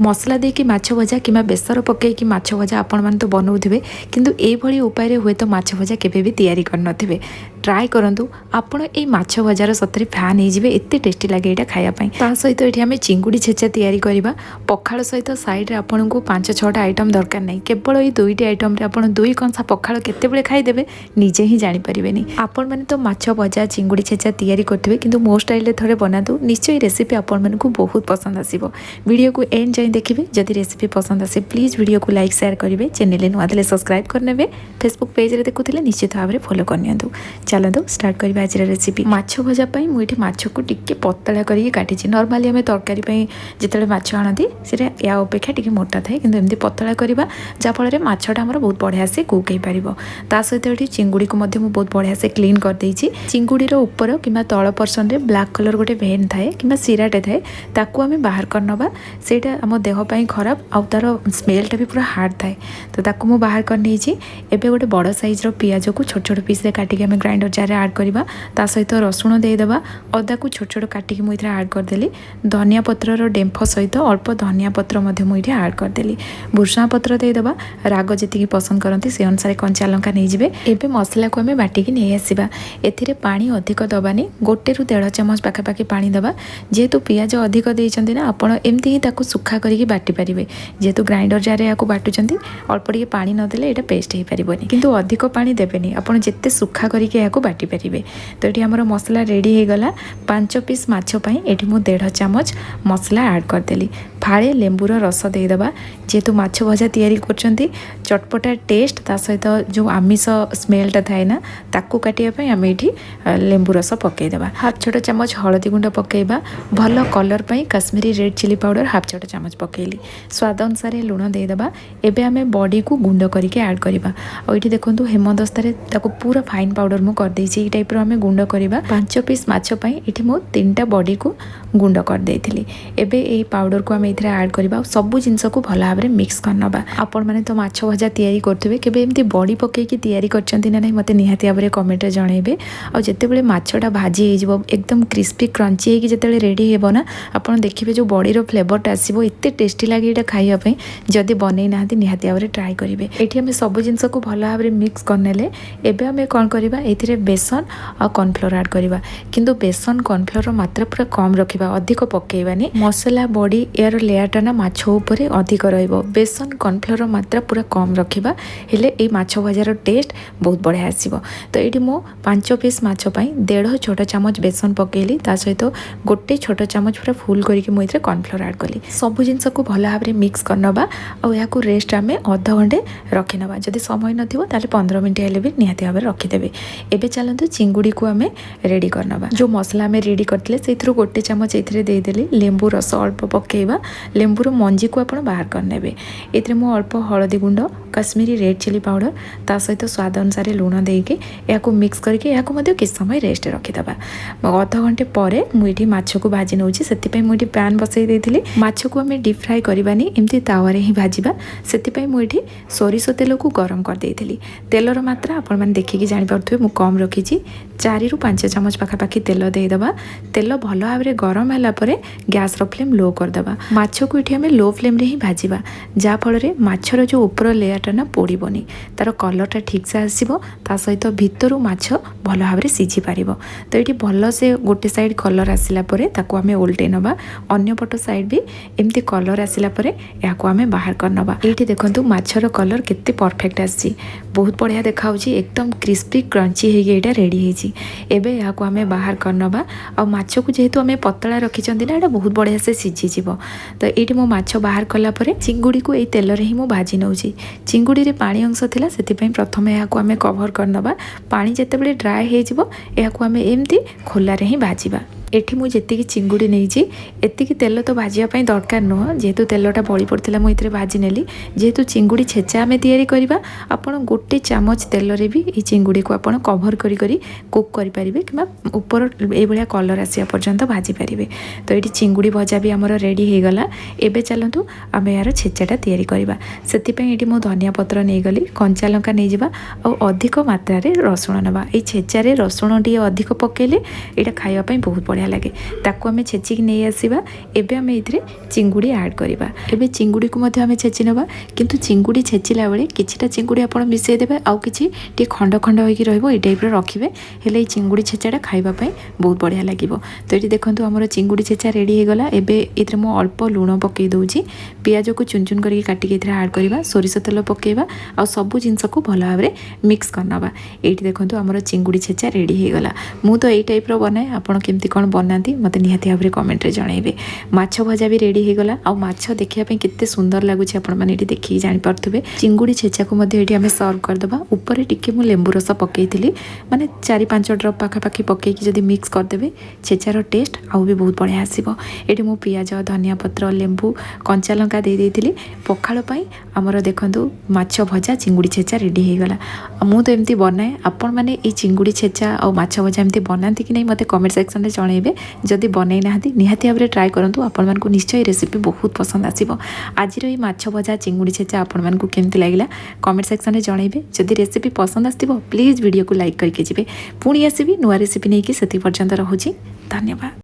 मसला देकी माछ भजा कि बेसर पकईकि माछ भजा आपण मैंने तो बनाऊे किंतु एभली उपाय हुए तो माछ भजा केबे भी तैयारी करनथिबे। ट्राए करंतु आपण ए माछ भजार सतरे फैन होइजिबे एते टेस्टी लागे एटा खाया पई। ता सहित एठी हमें चिंगुड़ी छेचा तैयारी करबा। पखाळ सहित साइड रे आपण को 5-6टा आइटम दरकार नहीं, केवल ए दुईटी आइटम रे आपण दुई कंसा पखाळ केते बेले खाई देबे निजे ही जानि परिबेनी। आपण माने तो माछ भजा चिंगुड़ी छेचा तैयारी करथिबे किंतु मो स्टाइल रे थोड़े बनातु, निश्चय रेसिपी आपण मानकु बहुत पसंद आसीबो। वीडियो को एंड जाई देखिबे। जदि रेसिपी पसंद आसे प्लीज वीडियो को लाइक शेयर करेंगे, चैनल नुआ देले सब्सक्राइब करने, फेसबुक पेज रे देखुथिले निश्चित भाव में फॉलो करनियंतु। चलतु स्टार्ट करबा आज रेसिपी। माछ भजा पई मु एठी माछ को टिके पतला करिके काटिछि। नॉर्मली हमें तरकारी पई जेतेले माछ आनती सेटा या अपेक्षा टिके मोटा थाए किंतु एमती पतला करबा जा फल रे माछटा हमर बहुत बढ़िया से कुक हे परिबो। ता सहित एठी चिंगुड़ी को मध्य मु बहुत बढ़िया से क्लीन कर देछि। चिंगुड़ी रो ऊपर किबा तळ पर्सन रे ब्लैक कलर गोटे वेन थाए किबा सिराटे थाए ताकू हमें बाहर करनबा। सेटा हम देह पई खराब आ तार स्मेलटा भी पूरा हार्ड थाए तो ताकू मु बाहर कर नहीं। एबे गोटे बड़ साइज रो पियाज को छोट छोट पीस रे काटिके हमें ग्राइंडर जार ऐड करबा। ता सहित रसुण देदेबा, अदा को छोट छोट काटिके मु इथरे ऐड कर देली। धनिया पत्र रो डेम्फ सहित अल्प धनिया पत्र मध्य मु इथे ऐड कर देली। भुर्सुंगा पत्र देदेबा, राग जतिकी पसंद करंती से अनुसार कंचा लंका नहीं जिवे। एबे मसला को हमें बाटिकी नहीं आसीबा। एथिरे पानी अधिक दबानी, 1 ରୁ 1.5 चामच पाखापाखि पानी दबा। जेहेतु पियाज अधिक देइचंती ना आपण एमती ही ताकू सुखा करिके बाटी परिबे। जेहेतु ग्राइंडर जार या बाटुचंती अल्प टिके पानी नदेले एटा पेस्ट हो पारिबनी, किंतु अधिक पानी देबेनी। आपण जेते सुखा करिके या बाटी परिबे। तो एठी हमर मसला रेडी हो गला। 5 पीस माछ पई एठी मु 1.5 चामच मसला ऐड कर देली। फाळे लेंबूर रस देदेबा। जेहेतु माछ भजा तैयारी करचंती चटपटा टेस्ट ता सहित जो आमिष स्मेलटा थाए ना ताकू काटिया पई हम एठी लेंबू रस पकई देबा। हाफ छोटा चामच हळदी गुंड पकईबा। भल कलर पई Kashmiri red chilli powder half छोटा चामच पकईली। स्वाद अनुसार लुण देदेबा। एबे हमें बॉडी को गुंड करके ऐड करबा। और ये देखंतु हेमदस्ता रे ताको पूरा फाइन पाउडर मु कर देछि। ई टाइप रो हमें गुंड करबा। 5 पीस माछ पई एठी मु 3टा बॉडी को गुंड कर देथिली। एबे ए पाउडर को हम इथरे ऐड करबा। सब जिंस को भल भाबरे मिक्स करनबा। आपण माने तो माछ भजा तैयारी करथबे, केबे एमती बॉडी पकई की तैयारी करचंती ना नहीं मते निहाती भाबरे कमेंट रे जणेबे। और जेते बेले माछटा भाजी हे जिवो एकदम क्रिस्पी क्रंची हे कि जेते रेडी हेबो ना आपण देखिबे जो बॉडी रो फ्लेवरटा आसीबो एते टेस्टी लागे एटा खाइया पई। जदि बनै नाहती निहाती भाबरे ट्राई करिवे। एठी हम सब जिंस को भल भाबरे मिक्स करनेले एबे हमें कोन करिबा एथिरे बेसन और कॉर्नफ्लोर ऐड करिबा। किंतु बेसन कॉर्नफ्लोर रो मात्रा पूरा कम रखिबा, अधिक पकेइबानी। मसला बॉडी यार लेयरटा ना माछ ऊपर अधिक रहइबो। बेसन कॉर्नफ्लोर रो मात्रा पूरा कम रखिबा, हेले ए माछ भजार टेस्ट बहुत बढ़िया आसीबो। तो एठी मो 5 पीस माछ पई 1.5 छोटा चामच बेसन पकेइली। ता सहित 1 छोटा चामच पूरा फुल करके मु इथरे कॉर्नफ्लोर ऐड कली। सब जिंस को भल भाबरे मिक्स करनबा और या को रेस्ट आमे आधा घंटे रखि नबा। जदि समय नथिबो ताले 15 मिनिट हेले भी निहाती भाबरे रखि देबे। एबे चलंतु चिंगुड़ी को हमें रेडी करनबा। जो मसला हमें रेडी करथिले सेथरो 1 चामच एथिरे दे देली। लेंबू रस अल्प पकेइबा। लेंबूर मंजी को आपण बाहर करनेबे। एथिरे मु अल्प हळदी गुंड, कश्मीरी रेड चिली पाउडर ता सहित स्वाद अनुसार लुण देके याको मिक्स करके याको मध्ये किछ समय रेस्ट रखि दबा। आधा घंटे परे मु एठी माछ को भाजी नउची। सेति पई मु एठी पैन बसई देथिली। माछ को हमें डीप फ्राई करबानी, एमती तावा रे ही भाजीबा। सेति पई मु एठी सोरिसो तेल को गरम कर देथिली। तेलर मात्रा आपण माने देखिकी जानि पारथुबे मु कम रखिची। 4 ରୁ 5 चामच पाखापाखि तेल देदेबा। तेल भल भाव गरम है परे गैस रो फ्लेम लो करदेबा। माछ को ये हमें लो फ्लेम रे ही भाजीबा, जा फल रे माछर जो ऊपर लेयरटा ना पोड़ीबनी, तार कलरटा ठीक से आसीबो। ता सहित भितरु माछ भल भाव सीझी पारिबो। तो ये भल से गोटे साइड कलर आसिला परे ताको हमें उल्टे नबा। अन्य पट साइड भी एमती कलर आसिला परे याको हमें बाहर कर नबा। एठी देखंतु माछर कलर केते परफेक्ट आसी, बहुत बढ़िया देखाउची, एकदम क्रिस्पी क्रंची हे एटा रेडी हेची। एबे याको हमें बाहर कर नबा। और माछ को जेहेतु हमें पतला रखिचंदी ना एटा बहुत बढ़िया से सीझी जीवो। तो एठी मो माछ बाहर कला परे चिंगुड़ी को ए तेल रे ही मो भाजी नउची। चिंगुड़ी रे पानी अंश थिला सेति पई प्रथमे याको हमें कवर कर नबा। पानी जेते बेले ड्राई हे जिवो याको हमें एमती खोला रे ही भाजीबा। एठी मु जेतिकी चिंगुड़ी नहींची एतिकी तेल तो भाजिया दरकार नुह, जेहेतु तेलटा बड़ी पड़ता मुझे भाजी नेली। जेहेतु चिंगुड़ी छेचा आम तैयारी करवा, आपड़ 1 चामच तेल रे भी ये चिंगुड़ी को आप कभर करी कुक करेंगे कि ऊपर ये कलर आसा पर्यंत भाजी पारे। तो ये चिंगुड़ी भजा भी आमर रेडी हो गला। एबे चलतु आम यार छेचाटा तैयारी करवा। से मो धनिया पत्र नहीं गली, कंचा लंका नहीं जावा और अधिक मात्रा रसुण नवा। ये छेचारे रसुण टी अधिक पकेले यहाँ खावाई बहुत बढ़िया बढ़िया लगे ताको आम छेचिक नहीं आसवा। एबे आम ये चिंगुड़ी ऐड करवा। एबे चिंगुड़ी को मध्य आम छेची नवा किंतु चिंगुड़ी छेचिला बेले किछिटा चिंगुड़ी आपण मिसई देबे आउ किछि टे खंड खंड होइकी रहइबो ए टाइप रो रखिबे हेले चिंगुड़ी छेचाटा खाइबा पई बहुत बढ़िया लागिबो। तो ये देखंतु हमर चिंगुड़ी छेचा रेडी हो गला। एबे इथरे मो अल्प लूण पकई दउची, पियाज को चुन चुन करके काटिके इथरे ऐड करवा, सोरिष तेल पकेबा आ सब जिंस को भल भाव मिक्स करनबा। एठी देखंतु हमर चिंगुड़ी छेचा रेडी हो गला। मु तो एई टाइप रो बनाए, आपण केमती कोन बनांती मते निहाती भाव कमेंट रे जणाइबे। माछ भजा भी रेडी हो गला। आ माछ देखिया पे केते सुंदर लागुची आपण माने एठी देखि जानि परथुबे। चिंगुड़ी छेचा को मध्य एठी हमें सर्व कर दबा। ऊपर टिके मु लेंबू रस पकेइथिली, माने 4-5 ड्रॉप पाखा पाखी पकेइकी जदी मिक्स कर देबे छेचार टेस्ट आउ भी बहुत बढ़िया आसीबो। एठी मु पियाज, धनिया पत्र, लेंबू, कंचा लंका दे देइथिली पखाळ पई। हमर देखंतु माछ भजा चिंगुड़ी छेचा रेडी हो गला। मु तो एमती बनाए, आपण माने ए चिंगुड़ी छेचा और माछ भजा एमती बनांती कि नहीं मते कमेंट सेक्शन में जणाइबे। जदि बनै नाहंती निहाती भाव ट्राई करंतु, आपण मानकु निश्चय रेसिपी बहुत पसंद आसीबो। आजिर ए माछ भजा चिंगुड़ी छेचा आपण मानकु केमती लागिला कमेंट सेक्शन में जणाइबे। जदि रेसिपी पसंद आसीबो प्लीज वीडियो को लाइक करके जिबे। पुणी आसीबी नुआ रेसिपी नहीं कि सेति पर्यंत रहूची। धन्यवाद।